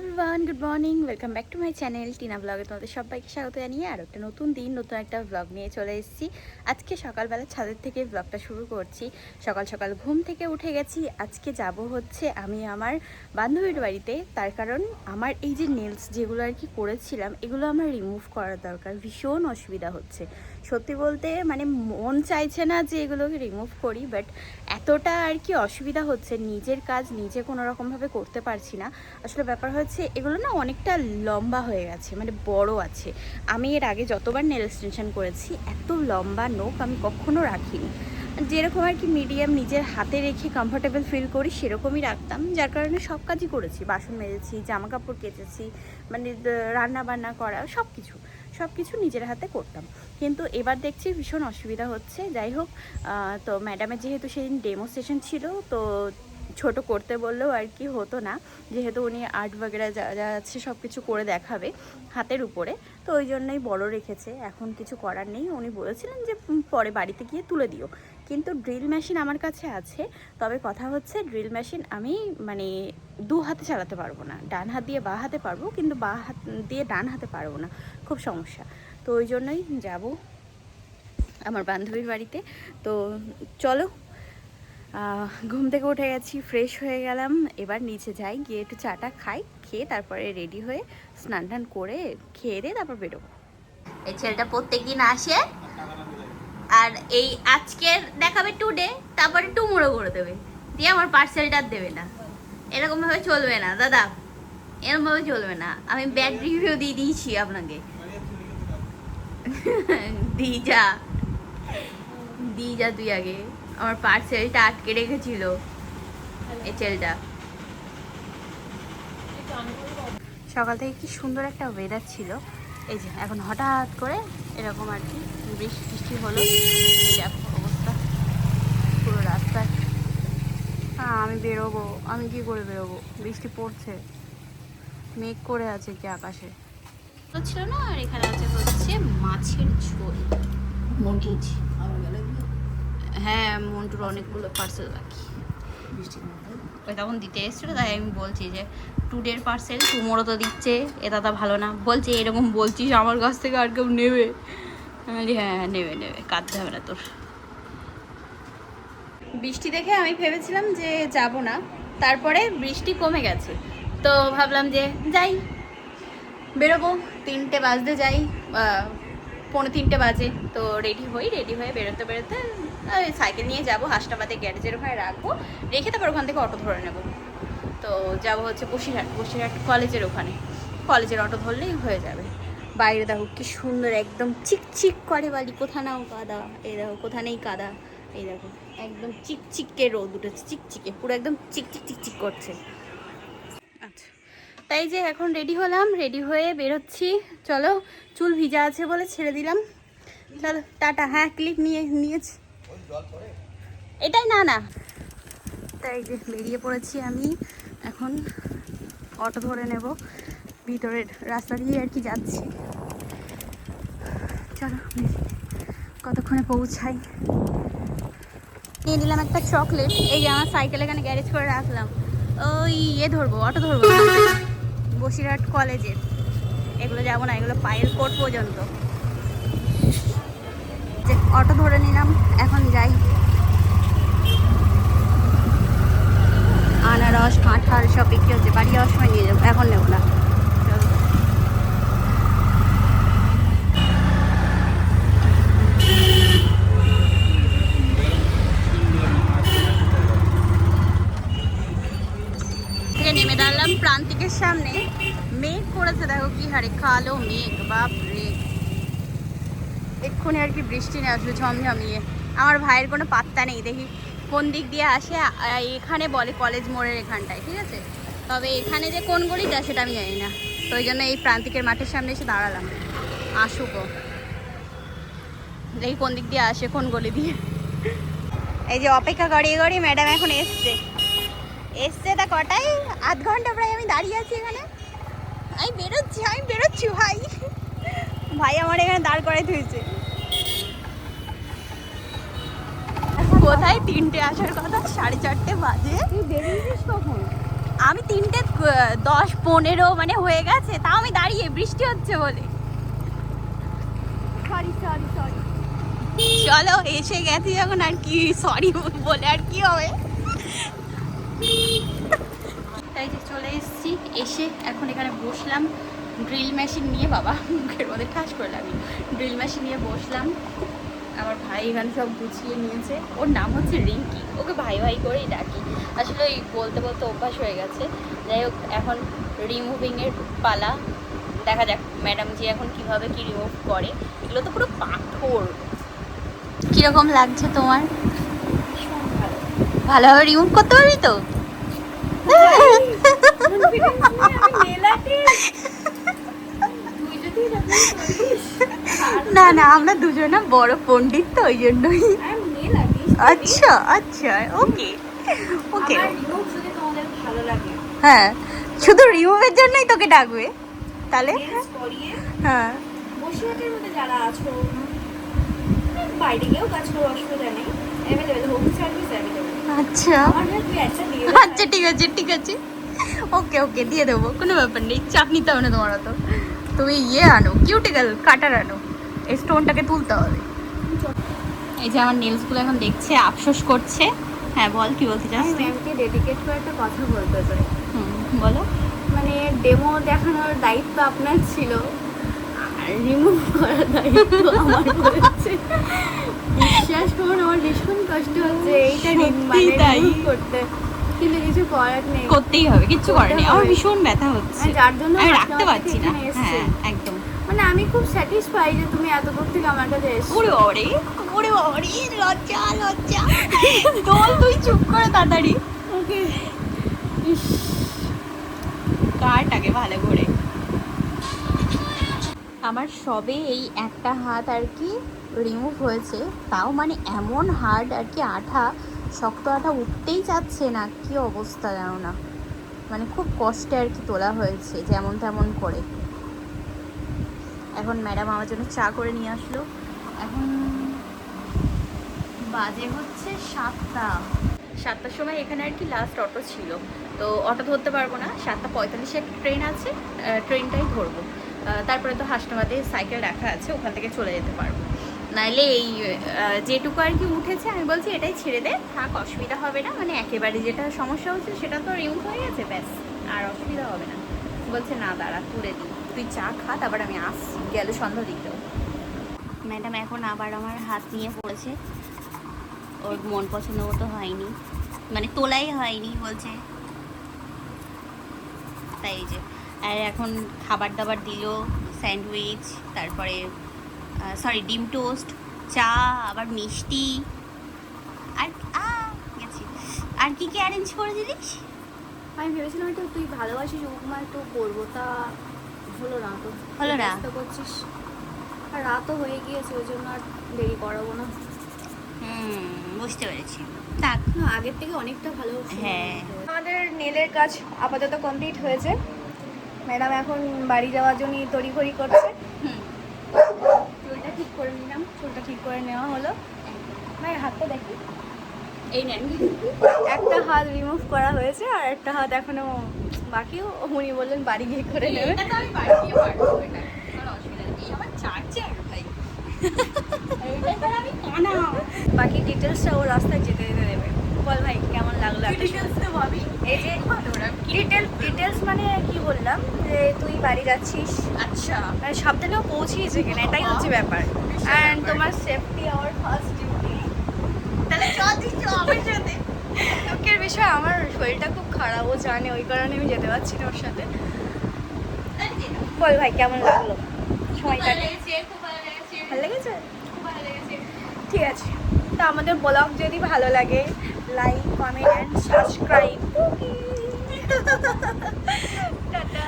Everyone, good morning, welcome back to my channel Tina ব্লগে তোমাদের সবাইকে স্বাগত জানিয়ে আর একটা নতুন দিন নতুন একটা ব্লগ নিয়ে চলে এসেছি। আজকে সকালবেলা ছাদের থেকে ব্লগটা শুরু করছি। সকাল সকাল ঘুম থেকে উঠে গেছি। আজকে যাব হচ্ছে আমি আমার বান্ধবীর বাড়িতে, তার কারণ আমার এই যে নেলস যেগুলো আর কি করেছিলাম এগুলো আমার রিমুভ করার দরকার। ভীষণ অসুবিধা হচ্ছে, সত্যি বলতে মানে মন চাইছে না যে এগুলোকে রিমুভ করি, বাট এতটা আর কি অসুবিধা হচ্ছে, নিজের কাজ নিজে কোনো রকমভাবে করতে পারছি না। আসলে ব্যাপার হচ্ছে এগুলো না অনেকটা লম্বা হয়ে গেছে, মানে বড় আছে। আমি এর আগে যতবার নেল এক্সটেনশন করেছি এত লম্বা নোখ আমি কখনো রাখিনি। যেরকম আর কি মিডিয়াম নিজের হাতে রেখে কমফোর্টেবল ফিল করি সেরকমই রাখতাম, যার কারণে সব কাজই করেছি, বাসন মেজেছি, জামা কাপড় কেচেছি, মানে রান্না বান্না করা সব কিছু নিজের হাতে করতাম। কিন্তু এবার দেখছি ভীষণ অসুবিধা হচ্ছে। যাই হোক, তো ম্যাডামের যেহেতু সেদিন ডেমো সেশন ছিল, তো ছোট করতে বললেও আর কি হতো না, যেহেতু উনি আর্ট বগেরা যা যা আছে সব কিছু করে দেখাবে হাতের উপরে, তো ওই জন্যই বড় রেখেছে। এখন কিছু করার নেই, উনি বলেছিলেন যে পরে বাড়িতে গিয়ে তুলে দিও। কিন্তু ড্রিল মেশিন আমার কাছে আছে, তবে কথা হচ্ছে ড্রিল মেশিন আমি মানে দু হাতে চালাতে পারবো না। ডান হাত দিয়ে বাঁ হাতে পারবো, কিন্তু বাঁ হাত দিয়ে ডান হাতে পারবো না, খুব সমস্যা। তো ওই জন্যই যাব আমার বান্ধবীর বাড়িতে। তো চলো, ঘুম থেকে উঠে গেছি, ফ্রেশ হয়ে গেলাম, এবার নিচে যাই, গিয়ে একটু চাটা খাই, খেয়ে তারপরে রেডি হয়ে স্নান টান করে খেয়ে দিয়ে তারপর বেরোবো। এই ছেলেটা প্রত্যেক দিন আসে আর এই আজকের দেখাবে টুডে, তারপরে টুমোরো করে দেবে, দিয়ে আমার পার্সেলটা দেবে না। এরকমভাবে চলবে না দাদা, এরকমভাবে চলবে না। আমি ব্যাড রিভিউ দিয়ে দিয়েছি আপনাকে। দি যা তুই আগে, আমার পার্সেলটা আটকে রেখেছিল এই ছেলেটা। সকাল থেকে কি সুন্দর একটা ওয়েদার ছিল, এই যে এখন হঠাৎ করে এরকম আর কি বৃষ্টি হলো। এই দেখো অবস্থা পুরো রাস্তায়। আমি বেরোবো, আমি কি করে বেরোবো, বৃষ্টি পড়ছে, মেঘ করে আছে কি আকাশে ছিল না। আর এখানে আছে হচ্ছে মাছের ঝোল। হ্যাঁ, মন্টুর অনেকগুলো পার্সেল বাকি, ওই তখন দিতে এসেছিলো, তাই আমি বলছি যে টুডের পার্সেল টুমোরো তো দিচ্ছে, এ দাদা ভালো না। বলছে এরকম বলছিস আমার কাছ থেকে আর কেউ নেবে? হ্যাঁ নেবে, কাঁদতে হবে না তোর। বৃষ্টি দেখে আমি ভেবেছিলাম যে যাব না, তারপরে বৃষ্টি কমে গেছে, তো ভাবলাম যে যাই, বেরোবো। 3টে বাজতে যাই, 2:45 বাজে, তো রেডি হয়ে বেরোতে সাইকেল নিয়ে যাবো, হাসনাবাদে গ্যারেজের ওখানে রাখবো, রেখে তারপর ওখান থেকে অটো ধরে নেব। তো যাবো হচ্ছে বসিরহাট কলেজের ওখানে, কলেজের অটো ধরলেই হয়ে যাবে। বাইরে দেখো কি সুন্দর, একদম চিকচিক করে বালি, কোথা নাও কাদা, এই দেখো কোথা নেই কাদা, এই দেখো একদম চিকচিকে রোদ উঠেছে, চিকচিকে পুরো একদম চিকচিক করছে। আচ্ছা, তাই যে এখন রেডি হলাম, রেডি হয়ে বেরোচ্ছি। চলো, চুল ভিজা আছে বলে ছেড়ে দিলাম। চলো টাটা। হ্যাঁ, ক্লিপ নিয়েছি এটাই, না তাই যে বেরিয়ে পড়েছি আমি, এখন অটো ধরে নেব, ভিতরের রাস্তা দিয়ে আর কি যাচ্ছি। চলো কতক্ষণে পৌঁছাই। নিয়ে নিলাম একটা চকলেট, এই যে আমার সাইকেল এখানে গ্যারেজ করে রাখলাম। ওই ধরবো, অটো ধরবো বসিরহাট কলেজের। এগুলো যাবো না, এগুলো পায়ের কোট পর্যন্ত। যে অটো ধরে নিলাম, এখন যাই। আনারস কাঁঠাল সব বিক্রি হচ্ছে, বাড়ি যাওয়ার সময় নিয়ে যাবো, এখন নেবো না। নেমে দাঁড়ালাম প্রান্তিকের সামনে, মেঘ করেছে দেখো কি হারে, কালো মেঘ, বাপ রে। এক্ষুনি আর কি বৃষ্টি নিয়ে আসবে ঝমঝমিয়ে। আমার ভাইয়ের কোনো পাত্তা নেই, দেখি কোন দিক দিয়ে আসে। এখানে বলে কলেজ মোড়ের এখানটায়, ঠিক আছে, তবে এখানে যে কোন গলিটা সেটা আমি জানি না। তো ওই জন্য এই প্রান্তিকের মাঠের সামনে এসে দাঁড়ালাম, আসুকো, দেখি কোন দিক দিয়ে আসে, কোন গলি দিয়ে। এই যে অপেক্ষা করি ম্যাডাম এখন এসছে তা কটায়, আধ ঘন্টা প্রায় আমি দাঁড়িয়ে আছি এখানে। আমি বেরোচ্ছি ভাই আমার এখানে দাঁড় করাই থুয়েছে। কোথায় 3টে আসার কথা, 4:30 বাজে। তুই বেরিয়েছিস কখন? আমি 3:10-15 মানে হয়ে গেছে, তাও আমি দাঁড়িয়ে, বৃষ্টি হচ্ছে বলে। Sorry sorry sorry. চলো, এসে গেছি যখন আর কি সরি বলে আর কি হবে। তাই যে চলে এসেছি, এসে এখন এখানে বসলাম ড্রিল মেশিন নিয়ে। বাবা মুখের মধ্যে ঠাস করে লাগলো। ড্রিল মেশিন নিয়ে বসলাম। আমার ভাই এখানে সব গুছিয়ে নিয়েছে। ওর নাম হচ্ছে রিঙ্কি, ওকে ভাই ভাই করেই ডাকি। আসলে ওই বলতে বলতে অভ্যাস হয়ে গেছে। যাই হোক, এখন রিমুভিংয়ের পালা। দেখা যাক ম্যাডাম জি এখন কিভাবে কি রিমুভ করে। এগুলো তো পুরো পাথর। কিরকম লাগছে তোমার? ভালোভাবে রিমুভ করতে পারবি তো? না না, আমরা দুজনা বড় পণ্ডিত তো, ওই জন্যই। আচ্ছা আচ্ছা, ওকে ওকে। হ্যাঁ, শুধু রিমুভের জন্যই তোকে ডাকবে তাহলে। হ্যাঁ, বসিরহাটের মধ্যে যারা আছো, বাইরে গিয়েও কাজ করো, অসুবিধা নেই। Available, home service available. আচ্ছা আমার হেল্প একটা দিয়ে আচ্ছা, ঠিক আছে ঠিক আছে, ওকে ওকে, দিয়ে দেবো, কোনো ব্যাপার নেই, চাপ নিতে হবে না তোমার অত। তুমি আনো, কিউটিক্যাল কাটার আনো, এই স্টোনটাকে তুলতে হবে। এই যে আমার নেলসগুলো এখন দেখছে, আফসোস করছে। হ্যাঁ বল, কি বলতে চাস? আমি ম্যামকে ডেডিকেট করে একটা কথা বলতে চাই। বলো। মানে ডেমো দেখানোর দায়িত্ব আপনার ছিল, আর রিমুভ করার দায়িত্ব আমার পড়েছে। বিশ্বাস করুন, আমার ভীষণ কষ্ট হচ্ছে এইটা সত্যি তাই। রিমুভ করতে, কিন্তু কিছু করার নেই, করতেই হবে, কিচ্ছু করার নেই। আমার ভীষণ ব্যথা হচ্ছে, যার জন্য আমি রাখতে পারছি না। এখানে এসেছি। হ্যাঁ একদম। মানে আমি খুব স্যাটিসফাই যে তুমি এত দূর থেকে আমার কাছে এসেছো। ওরে বাবারে, ওরে বাবারে, লজ্জা লজ্জা। তোল, তুই চুপ করে তাড়াতাড়ি। ওকে, কাটটাকে ভালো করে। আমার সবে এই একটা হাত আর কি রিমুভ হয়েছে, তাও মানে এমন হার্ড আর কি, আঠা, শক্ত আঠা, উঠতেই চাচ্ছে না। কি অবস্থা জানো না, মানে খুব কষ্টে আর কি তোলা হয়েছে, যেমন তেমন করে। এখন ম্যাডাম আমার জন্য চা করে নিয়ে আসলো। এখন বাজে হচ্ছে 7টার সময় এখানে আর কি লাস্ট অটো ছিল, তো অটো ধরতে পারবো না। 7:45 একটা ট্রেন আছে, ট্রেনটাই ধরবো। তারপরে তো হাসনাবাদে সাইকেল রাখা আছে, ওখান থেকে চলে যেতে পারবো। নাইলে এই যেটুকু আর কি উঠেছে, আমি বলছি এটাই ছেড়ে দে, থাক, অসুবিধা হবে না। মানে একেবারে যেটা সমস্যা হচ্ছে সেটা তো রিমুভ হয়ে গেছে, ব্যাস, আর অসুবিধা হবে না। বলছে না দাঁড়া, তুলে দিই, তুই চা খা, তারপর আমি আসছি, গেলে সন্ধ্যা দিতেও। ম্যাডাম এখন আবার আমার হাত নিয়ে পড়েছে, ওর মন পছন্দ মতো হয়নি, মানে তোলাই হয়নি বলছে, তাই যে। আর এখন খাবার দাবার দিল, স্যান্ডউইচ, তারপরে সরি ডিম টোস্ট, চা, আবার মিষ্টি, আর গেছি। আর কি কি অ্যারেঞ্জ করে দিলিস? আমি ভেবেছিলাম একটু তুই ভালোবাসিস উপমা একটু করবো, তা হলো না তো। হলো না? ব্যস্ত করছিস, আর রাতও হয়ে গিয়েছে, ওই জন্য আর দেরি করাবো না। বুঝতে পেরেছি, থাক। না, আগের থেকে অনেকটা ভালো হচ্ছে। হ্যাঁ। আমাদের নেলের কাজ আপাতত কমপ্লিট হয়েছে। ম্যাডাম এখন বাড়ি যাওয়ার জন্য তড়িঘড়ি করছে। চুলটা ঠিক করে নিলাম, চুলটা ঠিক করে নেওয়া হলো। ভাই হাতটা দেখি, এই নেন। একটা হাত রিমুভ করা হয়েছে, আর একটা হাত এখনো বাকি। উনি বললেন বাড়ি গিয়ে করে নেবে। এটা তো আমি বাড়ি গিয়ে পারবো, এটা কোনো অসুবিধা নেই। আমার চার্জার ভাই, এইটা তো আমি কানা। বাকি ডিটেলসটা ও রাস্তায় যেতে যেতে দেবে। বল ভাই কেমন লাগলো? ডিটেলস তো ভাবি, এই যে ডিটেলস মানে কি বললাম, যে তুই বাড়ি যাচ্ছিস, আচ্ছা, মানে সাবধানেও পৌঁছিয়েছে কিনা, এটাই হচ্ছে ব্যাপার। অ্যান্ড তোমার সেফটি আওয়ার ফার্স্ট ডিউটি। তাহলে চল দিচ্ছ আমার সাথে। দুঃখের বিষয়, আমার শরীরটা খুব খারাপ, ও জানে, ওই কারণে আমি যেতে পারছি না ওর সাথে। বল ভাই কেমন লাগলো সময়টা? খুব ভালো লেগেছে, ভালো লেগেছে? খুব ভালো লেগেছে। ঠিক আছে, তো আমাদের ব্লগ যদি ভালো লাগে, like, comment and subscribe. Tata.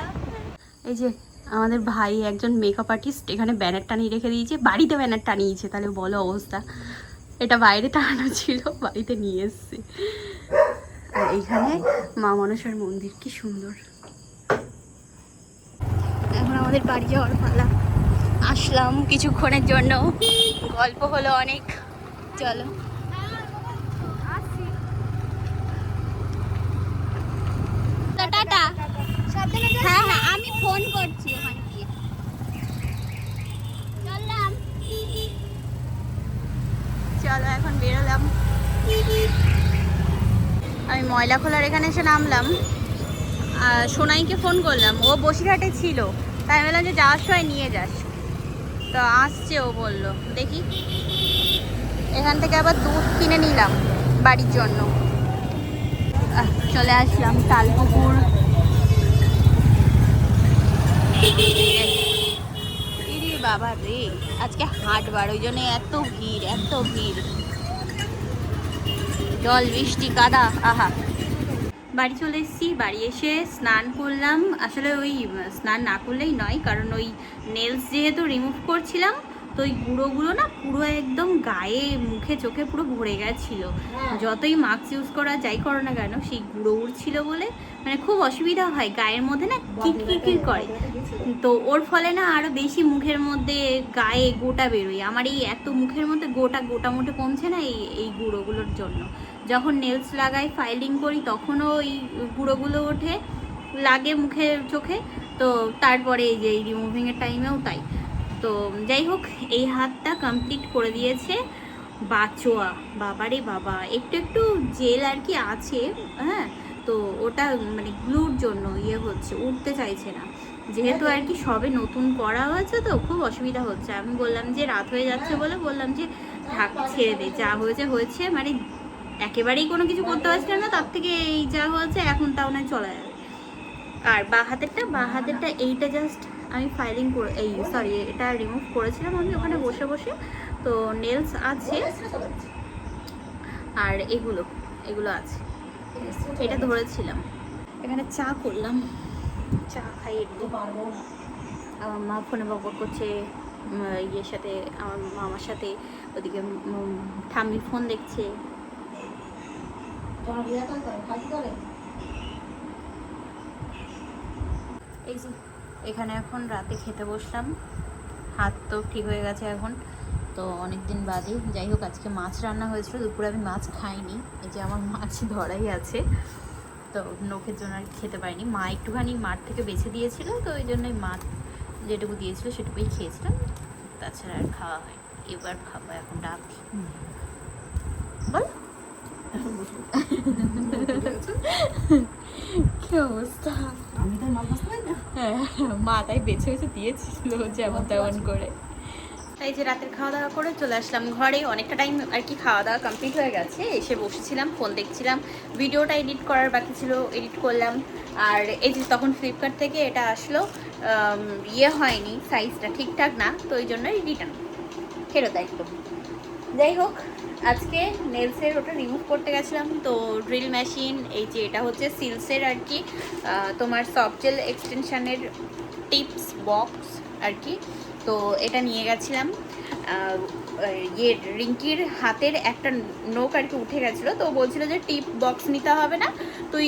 এই যে আমাদের ভাই একজন মেকআপ আর্টিস্ট এখানে ব্যানার টানিয়ে রেখে দিয়েছে, বাড়িতে ব্যানার টানিয়েছে, তাহলে বলো অবস্থা। এটা বাইরে টানানো ছিল, বাড়িতে নিয়ে এসছে। আর এইখানে মা মনসার মন্দির, কি সুন্দর। এখন আমাদের বাড়ি যাওয়ার পালা। আসলাম কিছুক্ষণের জন্য, গল্প হলো অনেক, চলো। টাটা। হ্যাঁ হ্যাঁ আমি ফোন করছি ওখানে গিয়ে। চললাম, চলো এখন বেরোলাম। আমি ময়লা খোলার এখানে এসে নামলাম। সোনাইকে ফোন করলাম, ও বসিরহাটে ছিল, তাই বললাম যে যাওয়ার সময় নিয়ে যাস। তো আসছে ও, বললো দেখি। এখান থেকে আবার দুধ কিনে নিলাম বাড়ির জন্য। চলে আসলাম তালপুকুর। বাবা রে, আজকে হাটবার, ওই জন্য এত ভিড়, এত ভিড়, জল বৃষ্টি কাদা, আহা। বাড়ি চলে এসেছি, বাড়ি এসে স্নান করলাম। আসলে ওই স্নান না করলেই নয়, কারণ ওই নেলস যেহেতু রিমুভ করছিলাম, তো ওই গুঁড়োগুলো না পুরো একদম গায়ে মুখে চোখে পুরো ভরে গেছিলো। যতই মাস্ক ইউজ করা যাই করো না কেন, সেই গুঁড়ো উঠছিল বলে মানে খুব অসুবিধা হয়, গায়ের মধ্যে না কিটকিট করে। তো ওর ফলে না আরও বেশি মুখের মধ্যে গায়ে গোটা বেরোয়। আমার এই এত মুখের মধ্যে গোটা গোটা মোটে কমছে না এই গুঁড়োগুলোর জন্য। যখন নেলস লাগাই, ফাইলিং করি, তখনও ওই গুঁড়োগুলো ওঠে, লাগে মুখে চোখে। তো তারপরে এই যে এই রিমুভিংয়ের টাইমেও তাই। তো যাই হোক, এই হাতটা কমপ্লিট করে দিয়েছে বাচোয়া। বাবারে বাবা, একটু একটু জেল আর কি আছে, হ্যাঁ। তো ওটা মানে গ্লুর জন্য ইয়ে হচ্ছে, উঠতে চাইছে না, যেহেতু আর কি সবে নতুন করা হয়েছে, তো খুব অসুবিধা হচ্ছে। আমি বললাম যে রাত হয়ে যাচ্ছে বলে বললাম যে থাক, ছেড়ে দে, যা হয়েছে হয়েছে। মানে একেবারেই কোনো কিছু করতে পারছিলাম না, তার থেকে এই যা হয়েছে এখন তাও না চলা যাবে। আর বাঁ হাতেরটা এইটা জাস্ট আমি ফাইলিং করে, এই সরি, এটা রিমুভ করেছিলাম আমি ওখানে বসে বসে। তো নেলস আছে আর এগুলো আছে, এটা ধরেছিলাম। এখানে চা করলাম, চা খাই একটু। আমার মা ফোনে বকবক করছে ইয়ের সাথে, আমার মামার সাথে। ওদিকে ঠাম্মি ফোন দেখছে। এই যে এখানে এখন রাতে খেতে বসলাম। হাত তো ঠিক হয়ে গেছে এখন, তো অনেক দিন বাদে। যাই হোক, আজকে মাছ রান্না হয়েছিল, দুপুরে আমি মাছ খাইনি। এই যে আমার মাছ ধরাই আছে, তো নখের জন্য আর খেতে পারিনি। মা একটুখানি মাঠ থেকে বেছে দিয়েছিল, তো ওই জন্যই মাছ যেটুকু দিয়েছিল সেটুকুই খেয়েছিলাম, তাছাড়া আর খাওয়া হয়। এবার খাবো, এখন রাখি। বল কি অবস্থা? হ্যাঁ, মা তাই বেছে বেছে দিয়েছিল যেমন তেমন করে। তাই যে রাতের খাওয়া দাওয়া করে চলে আসলাম ঘরে। অনেকটা টাইম আর কি খাওয়া দাওয়া কমপ্লিট হয়ে গেছে, এসে বসেছিলাম, ফোন দেখছিলাম। ভিডিওটা এডিট করার বাকি ছিল, এডিট করলাম। আর এই যে তখন ফ্লিপকার্ট থেকে এটা আসলো, ইয়ে হয়নি, সাইজটা ঠিকঠাক না, তো ওই জন্যই রিটার্ন ফেরত একদম। যাই হোক, আজকে নেলসের ওটা রিমুভ করতে গেছিলাম, তো ড্রিল মেশিন, এই যে এটা হচ্ছে সিলসের আর কি তোমার সফট জেল এক্সটেনশানের টিপস বক্স আর কি। তো এটা নিয়ে গেছিলাম। ইয়ে রিঙ্কির হাতের একটা নোক আর কি উঠে গেছিলো, তো বলছিল যে টিপ বক্স নিতে হবে না, তুই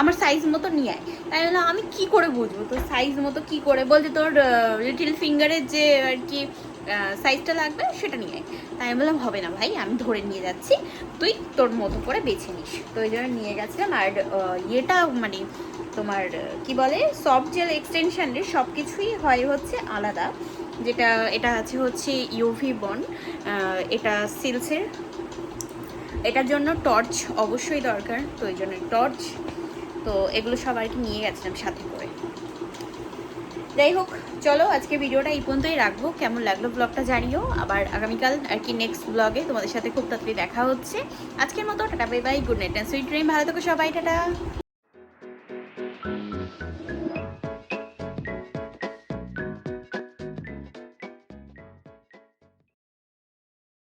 আমার সাইজ মতো নিয়ে আয়। তাই বললাম আমি কি করে বুঝবো তোর সাইজ মতো কি করে, বলছে তোর লিটিল ফিঙ্গারের যে আর কি সাইজটা লাগবে সেটা নিয়ে আয়। তাই আমি বললাম হবে না ভাই, আমি ধরে নিয়ে যাচ্ছি, তুই তোর মতো করে বেছে নিস। তো ওই জন্য নিয়ে গেছিলাম। আর ইয়েটা মানে তোমার কি বলে, সফট জেল এক্সটেনশনের সব কিছুই হয় হচ্ছে আলাদা। যেটা এটা আছে হচ্ছে ইউভি বন্ড, এটা সিলসের। এটার জন্য টর্চ অবশ্যই দরকার, তো ওই জন্য টর্চ। তো এগুলো সব আর কি নিয়ে গেছিলাম সাথে করে। যাই হোক, চলো আজকে ভিডিওটা এই পর্যন্তই রাখবো। কেমন লাগলো ব্লগটা জানিও। আবার আগামীকাল আর কি নেক্সট ব্লগে তোমাদের সাথে খুব তাড়াতাড়ি দেখা হচ্ছে। আজকের মতো tata, bye bye, good night and sweet dream. ভালো থেকো সবাই, টাটা।